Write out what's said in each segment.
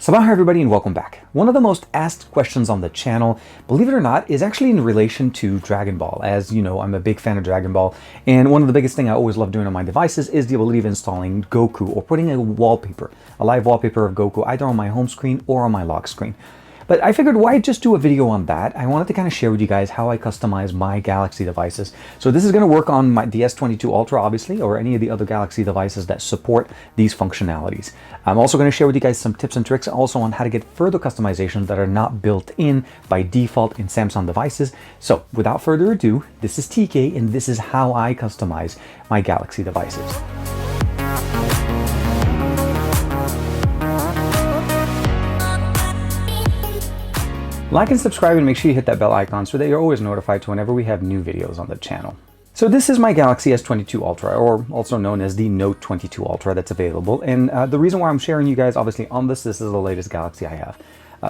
Sabah everybody and welcome back. One of the most asked questions on the channel, believe it or not, is actually in relation to Dragon Ball. As you know, I'm a big fan of Dragon Ball, and one of the biggest things I always love doing on my devices is the ability of installing Goku or putting a wallpaper, a live wallpaper of Goku, either on my home screen or on my lock screen. But I figured why just do a video on that. I wanted to kind of share with you guys how I customize my Galaxy devices. So this is going to work on the S22 Ultra, obviously, or any of the other Galaxy devices that support these functionalities. I'm also going to share with you guys some tips and tricks also on how to get further customizations that are not built in by default in Samsung devices. So without further ado, this is TK and this is how I customize my Galaxy devices. Like and subscribe and make sure you hit that bell icon so that you're always notified to whenever we have new videos on the channel. So this is my Galaxy S22 Ultra, or also known as the Note 22 Ultra that's available. And the reason why I'm sharing you guys obviously on this is the latest Galaxy I have.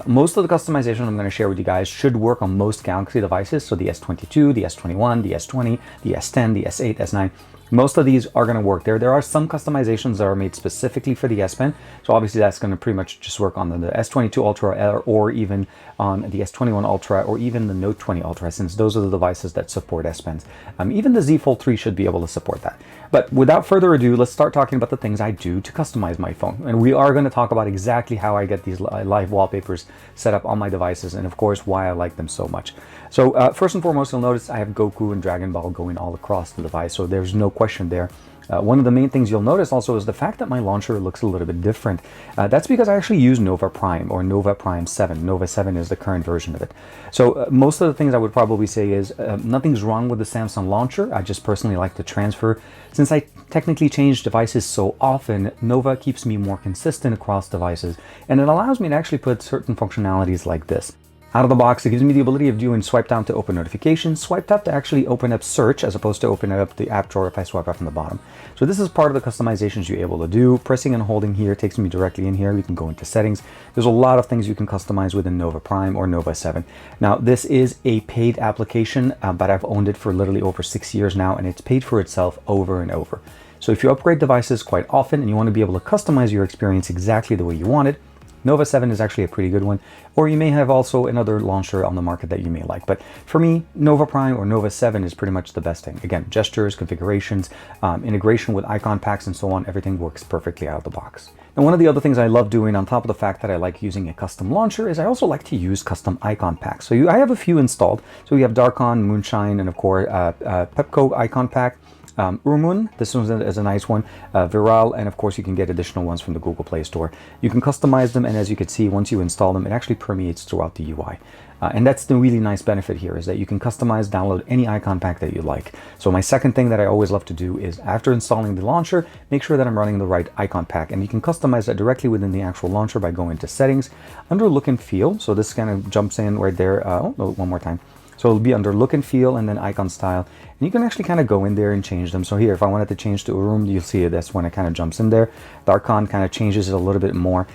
Most of the customization I'm going to share with you guys should work on most Galaxy devices. So the S22, the S21, the S20, the S10, the S8, S9. Most of these are going to work there. There are some customizations that are made specifically for the S Pen. So obviously that's going to pretty much just work on the S22 Ultra or even on the S21 Ultra or even the Note 20 Ultra, since those are the devices that support S Pens. Even the Z Fold 3 should be able to support that. But without further ado, let's start talking about the things I do to customize my phone. And we are going to talk about exactly how I get these live wallpapers set up on my devices and of course why I like them so much. So first and foremost, you'll notice I have Goku and Dragon Ball going all across the device, so there's no question there. One of the main things you'll notice also is the fact that my launcher looks a little bit different. That's because I actually use Nova Prime or Nova Prime 7. Nova 7 is the current version of it. So most of the things I would probably say is nothing's wrong with the Samsung launcher. I just personally like to transfer. Since I technically change devices so often, Nova keeps me more consistent across devices, and it allows me to actually put certain functionalities like this. Out of the box, it gives me the ability of doing swipe down to open notifications, swipe up to actually open up search as opposed to open up the app drawer if I swipe up from the bottom. So this is part of the customizations you're able to do. Pressing and holding here takes me directly in here. You can go into settings. There's a lot of things you can customize within Nova Prime or Nova 7. Now this is a paid application, but I've owned it for literally over 6 years now, and it's paid for itself over and over. So if you upgrade devices quite often and you want to be able to customize your experience exactly the way you want it, Nova 7 is actually a pretty good one, or you may have also another launcher on the market that you may like. But for me, Nova Prime or Nova 7 is pretty much the best thing. Again, gestures, configurations, integration with icon packs and so on, everything works perfectly out of the box. And one of the other things I love doing on top of the fact that I like using a custom launcher is I also like to use custom icon packs. So I have a few installed. So we have Darkon, Moonshine, and of course Pepco icon pack. Umun, this one is a nice one, Viral, and of course you can get additional ones from the Google Play Store. You can customize them, and as you can see, once you install them, it actually permeates throughout the UI. And that's the really nice benefit here, is that you can customize, download any icon pack that you like. So my second thing that I always love to do is after installing the launcher, make sure that I'm running the right icon pack, and you can customize that directly within the actual launcher by going to settings, under look and feel. So this kind of jumps in right there. Oh, no, one more time. So it'll be under look and feel and then icon style. And you can actually kind of go in there and change them. So here, if I wanted to change to a room, you'll see that's when it kind of jumps in there. Darkon kind of changes it a little bit more.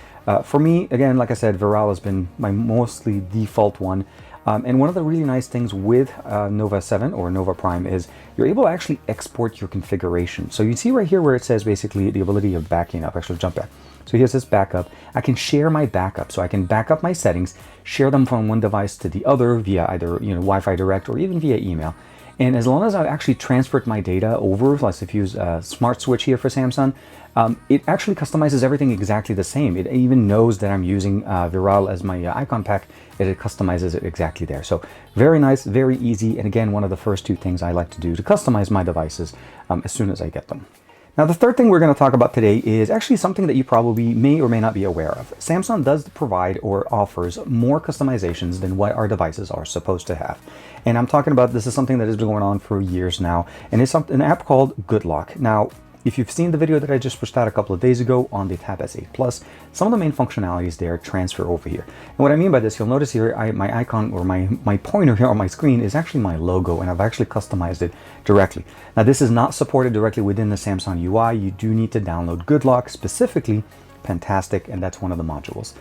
For me, again, like I said, Viral has been my mostly default one. And one of the really nice things with Nova 7 or Nova Prime is you're able to actually export your configuration. So you see right here where it says basically the ability of backing up. Actually, jump back. So here's this backup. I can share my backup, so I can back up my settings, share them from one device to the other via either Wi-Fi Direct or even via email. And as long as I've actually transferred my data over, let's if you use Smart Switch here for Samsung, it actually customizes everything exactly the same. It even knows that I'm using Viral as my icon pack, and it customizes it exactly there. So very nice, very easy, and again, one of the first two things I like to do to customize my devices as soon as I get them. Now, the third thing we're going to talk about today is actually something that you probably may or may not be aware of. Samsung does provide or offers more customizations than what our devices are supposed to have. And I'm talking about, this is something that has been going on for years now, and it's an app called Good Lock. Now, if you've seen the video that I just pushed out a couple of days ago on the Tab S8 Plus, some of the main functionalities there transfer over here. And what I mean by this, you'll notice here, my icon or my pointer here on my screen is actually my logo, and I've actually customized it directly. Now, this is not supported directly within the Samsung UI. You do need to download Good Lock, specifically Fantastic, and that's one of the modules.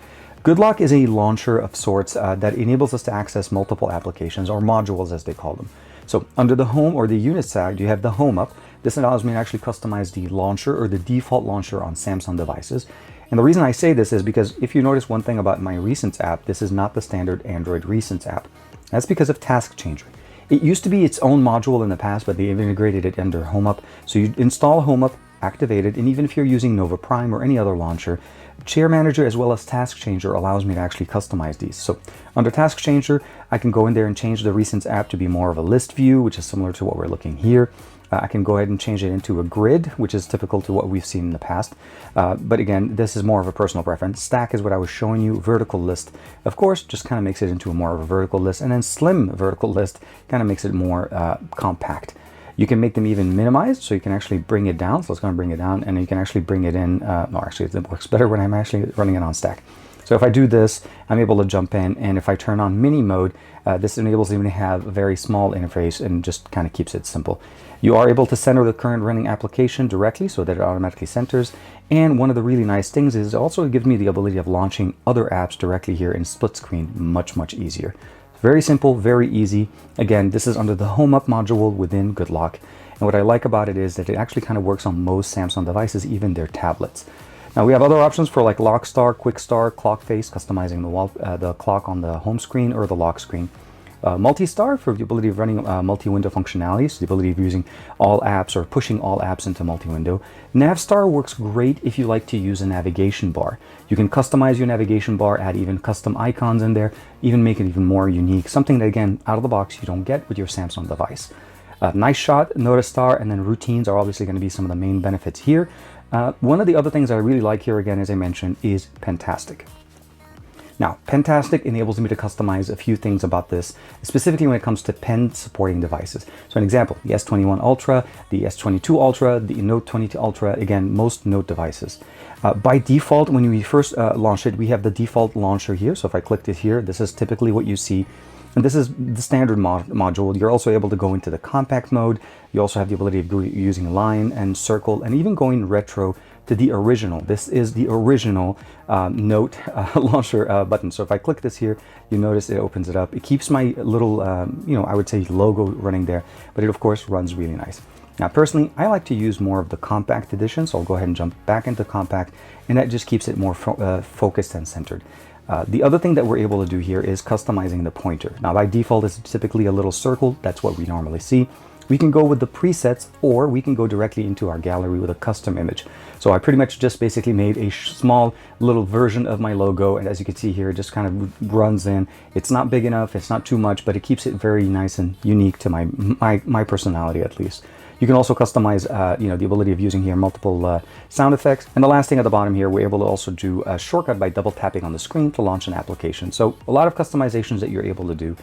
Good Lock is a launcher of sorts that enables us to access multiple applications or modules as they call them. So under the home or the unit side, you have the home up. This allows me to actually customize the launcher or the default launcher on Samsung devices. And the reason I say this is because if you notice one thing about my Recents app, this is not the standard Android Recents app. That's because of Task Changer. It used to be its own module in the past, but they've integrated it under HomeUp. So you install HomeUp, activate it, and even if you're using Nova Prime or any other launcher, Chair Manager as well as Task Changer allows me to actually customize these. So under Task Changer, I can go in there and change the Recents app to be more of a list view, which is similar to what we're looking here. I can go ahead and change it into a grid, which is typical to what we've seen in the past. But again, this is more of a personal preference. Stack is what I was showing you. Vertical list, of course, just kind of makes it into a more of a vertical list. And then slim vertical list kind of makes it more compact. You can make them even minimized, so you can actually bring it down. So let's go and bring it down, and you can actually bring it in. No, actually, it works better when I'm actually running it on stack. So if I do this, I'm able to jump in, and if I turn on mini mode, this enables even to have a very small interface and just kind of keeps it simple. You are able to center the current running application directly so that it automatically centers. And one of the really nice things is also it gives me the ability of launching other apps directly here in split screen much easier. Very simple, very easy. Again, this is under the HomeUp module within GoodLock. And what I like about it is that it actually kind of works on most Samsung devices, even their tablets. Now we have other options for like Lock Star, Quick Star, Clock Face, customizing the clock on the home screen or the lock screen. Multi-Star for the ability of running multi-window functionality, so the ability of using all apps or pushing all apps into multi-window. Navstar works great if you like to use a navigation bar. You can customize your navigation bar, add even custom icons in there, even make it even more unique, something that again, out of the box, you don't get with your Samsung device. Nice Shot, Notice Star, and then routines are obviously going to be some of the main benefits here. One of the other things I really like here, again, as I mentioned, is Pentastic. Now, Pentastic enables me to customize a few things about this, specifically when it comes to pen supporting devices. So an example, the S21 Ultra, the S22 Ultra, the Note 22 Ultra, again, most Note devices. By default, when we first launch it, we have the default launcher here. So if I clicked it here, this is typically what you see. And this is the standard module. You're also able to go into the compact mode. You also have the ability of using line and circle and even going retro to the original. This is the original Note launcher button. So if I click this here, you notice it opens it up. It keeps my little, I would say logo running there, but it of course runs really nice. Now personally, I like to use more of the compact edition, so I'll go ahead and jump back into compact, and that just keeps it more focused and centered. The other thing that we're able to do here is customizing the pointer. Now by default, it's typically a little circle. That's what we normally see. We can go with the presets, or we can go directly into our gallery with a custom image. So I pretty much just basically made a small little version of my logo, and as you can see here, it just kind of runs in. It's not big enough, it's not too much, but it keeps it very nice and unique to my personality at least. You can also customize, the ability of using here multiple sound effects. And the last thing at the bottom here, we're able to also do a shortcut by double tapping on the screen to launch an application. So a lot of customizations that you're able to do.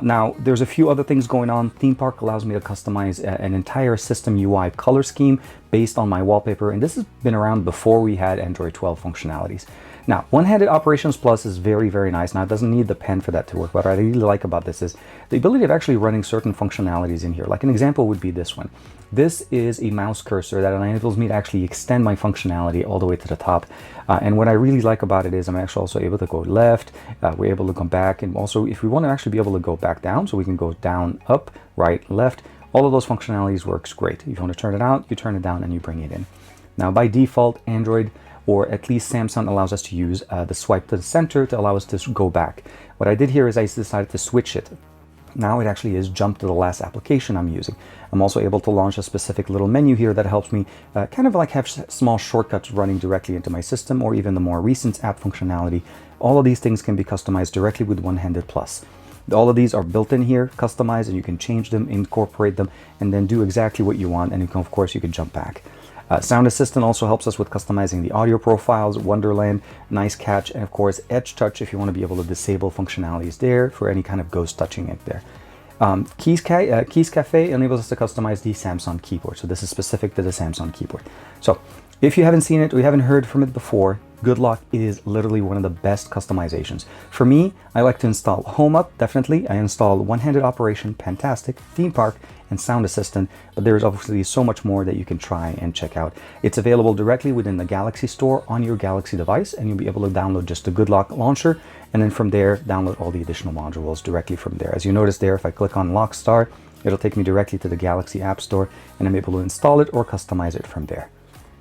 Now, there's a few other things going on. Theme Park allows me to customize an entire system UI color scheme based on my wallpaper, and this has been around before we had Android 12 functionalities. Now, One-Handed Operations Plus is very nice. Now, it doesn't need the pen for that to work, but what I really like about this is the ability of actually running certain functionalities in here. Like an example would be this one. This is a mouse cursor that enables me to actually extend my functionality all the way to the top. And what I really like about it is I'm actually also able to go left, we're able to come back, and also if we want to actually be able to go back down, so we can go down, up, right, left, all of those functionalities works great. If you want to turn it out, you turn it down and you bring it in. Now by default, Android, or at least Samsung, allows us to use the swipe to the center to allow us to go back. What I did here is I decided to switch it. Now it actually is jump to the last application I'm using. I'm also able to launch a specific little menu here that helps me kind of like have small shortcuts running directly into my system, or even the more recent app functionality. All of these things can be customized directly with One-Handed Plus. All of these are built in here, customized, and you can change them, incorporate them, and then do exactly what you want. And you can, of course, you can jump back. Sound Assistant also helps us with customizing the audio profiles, Wonderland, Nice Catch, and of course Edge Touch if you want to be able to disable functionalities there for any kind of ghost touching it there. Keys Cafe enables us to customize the Samsung keyboard. So this is specific to the Samsung keyboard. So if you haven't seen it or you haven't heard from it before, GoodLock is literally one of the best customizations. For me, I like to install HomeUp, definitely. I install One-Handed Operation, Pentastic, Theme Park, and Sound Assistant, but there's obviously so much more that you can try and check out. It's available directly within the Galaxy Store on your Galaxy device, and you'll be able to download just the GoodLock launcher, and then from there, download all the additional modules directly from there. As you notice there, if I click on Lockstar, it'll take me directly to the Galaxy App Store, and I'm able to install it or customize it from there.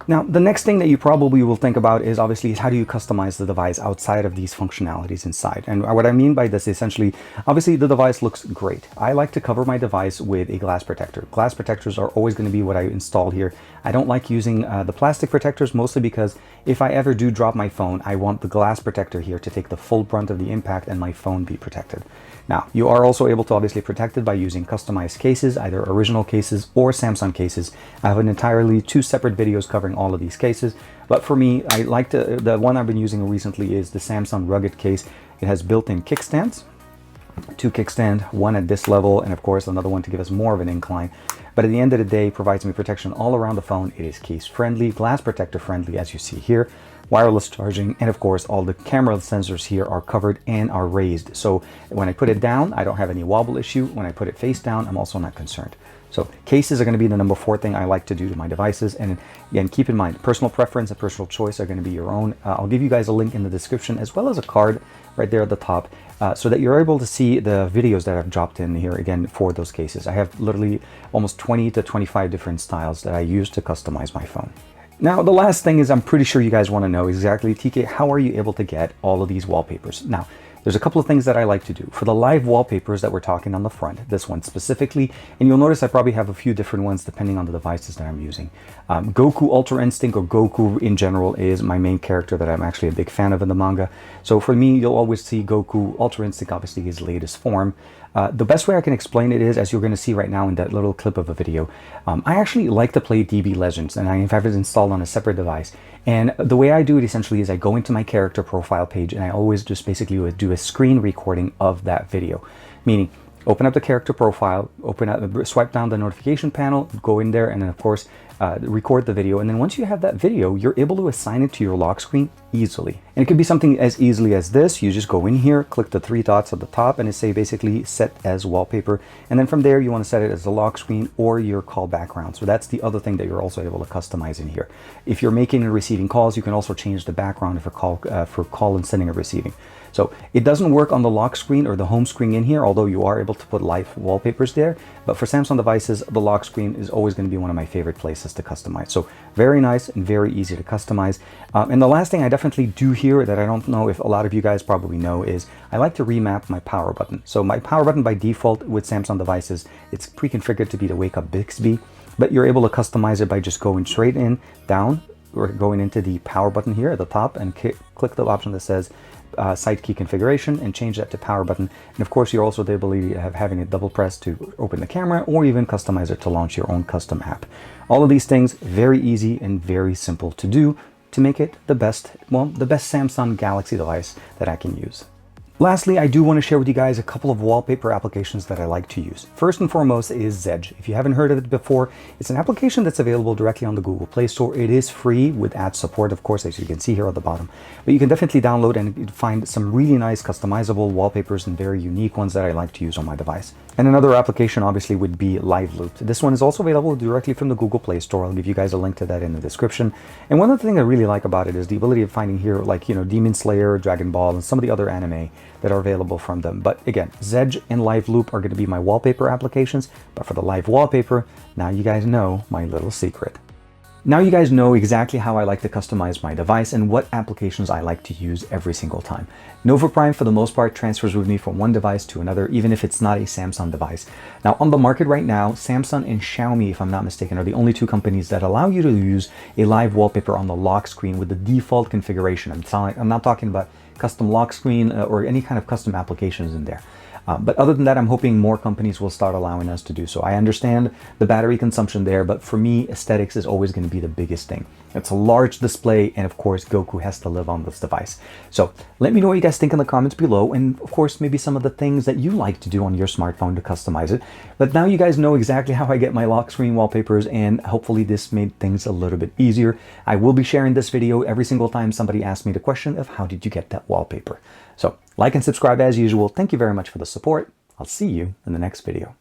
Now, the next thing that you probably will think about is obviously how do you customize the device outside of these functionalities inside. And what I mean by this, essentially, obviously the device looks great. I like to cover my device with a glass protector. Glass protectors are always going to be what I install here. I don't like using the plastic protectors, mostly because if I ever do drop my phone, I want the glass protector here to take the full brunt of the impact and my phone be protected. Now, you are also able to obviously protect it by using customized cases, either original cases or Samsung cases. I have an entirely 2 separate videos covering all of these cases, but for me, I like the one I've been using recently is the Samsung rugged case. It has built-in kickstands, 2 kickstand, one at this level, and of course another one to give us more of an incline. But at the end of the day, provides me protection all around the phone. It is case friendly, glass protector friendly, as you see here, wireless charging, and of course all the camera sensors here are covered and are raised. So when I put it down, I don't have any wobble issue. When I put it face down, I'm also not concerned. So cases are going to be the number 4 thing I like to do to my devices. And again, keep in mind, personal preference and personal choice are going to be your own. I'll give you guys a link in the description as well as a card right there at the top so that you're able to see the videos that I've dropped in here again for those cases. I have literally almost 20 to 25 different styles that I use to customize my phone. Now, the last thing is I'm pretty sure you guys want to know exactly, TK, how are you able to get all of these wallpapers? Now, there's a couple of things that I like to do. For the live wallpapers that we're talking on the front, this one specifically, and you'll notice I probably have a few different ones depending on the devices that I'm using. Goku Ultra Instinct, or Goku in general, is my main character that I'm actually a big fan of in the manga. So for me, you'll always see Goku Ultra Instinct, obviously his latest form. The best way I can explain it is, as you're going to see right now in that little clip of a video, I actually like to play DB Legends, and I have it installed on a separate device. And the way I do it essentially is I go into my character profile page and I always just basically would do a screen recording of that video. Meaning, open up the character profile, swipe down the notification panel, go in there, and then of course record the video. And then once you have that video, you're able to assign it to your lock screen easily. And it could be something as easily as this. You just go in here, click the 3 dots at the top, and it say basically set as wallpaper. And then from there, you want to set it as a lock screen or your call background. So that's the other thing that you're also able to customize in here. If you're making and receiving calls, you can also change the background for call and sending and receiving. So it doesn't work on the lock screen or the home screen in here, although you are able to put live wallpapers there. But for Samsung devices, the lock screen is always going to be one of my favorite places to customize. So very nice and very easy to customize. And the last thing I definitely do here that I don't know if a lot of you guys probably know is I like to remap my power button. So my power button by default with Samsung devices, it's pre-configured to be the Wake Up Bixby, but you're able to customize it by just going straight in, down, or going into the power button here at the top and click the option that says site key configuration and change that to power button. And of course, you're also the ability of having it double press to open the camera or even customize it to launch your own custom app. All of these things very easy and very simple to do to make it the best Samsung Galaxy device that I can use. Lastly, I do want to share with you guys a couple of wallpaper applications that I like to use. First and foremost is Zedge. If you haven't heard of it before, it's an application that's available directly on the Google Play Store. It is free with ad support, of course, as you can see here at the bottom. But you can definitely download and find some really nice customizable wallpapers and very unique ones that I like to use on my device. And another application obviously would be Liveloop. This one is also available directly from the Google Play Store. I'll give you guys a link to that in the description. And one of the things I really like about it is the ability of finding here, like, you know, Demon Slayer, Dragon Ball, and some of the other anime that are available from them. But again, Zedge and Liveloop are going to be my wallpaper applications. But for the live wallpaper, now you guys know my little secret. Now you guys know exactly how I like to customize my device and what applications I like to use every single time. Nova Prime, for the most part, transfers with me from one device to another, even if it's not a Samsung device. Now, on the market right now, Samsung and Xiaomi, if I'm not mistaken, are the only 2 companies that allow you to use a live wallpaper on the lock screen with the default configuration. I'm not talking about custom lock screen or any kind of custom applications in there. But other than that, I'm hoping more companies will start allowing us to do so. I understand the battery consumption there, but for me, aesthetics is always going to be the biggest thing. It's a large display, and of course, Goku has to live on this device. So let me know what you guys think in the comments below, and of course, maybe some of the things that you like to do on your smartphone to customize it. But now you guys know exactly how I get my lock screen wallpapers, and hopefully this made things a little bit easier. I will be sharing this video every single time somebody asks me the question of how did you get that wallpaper. So like and subscribe as usual. Thank you very much for the support. I'll see you in the next video.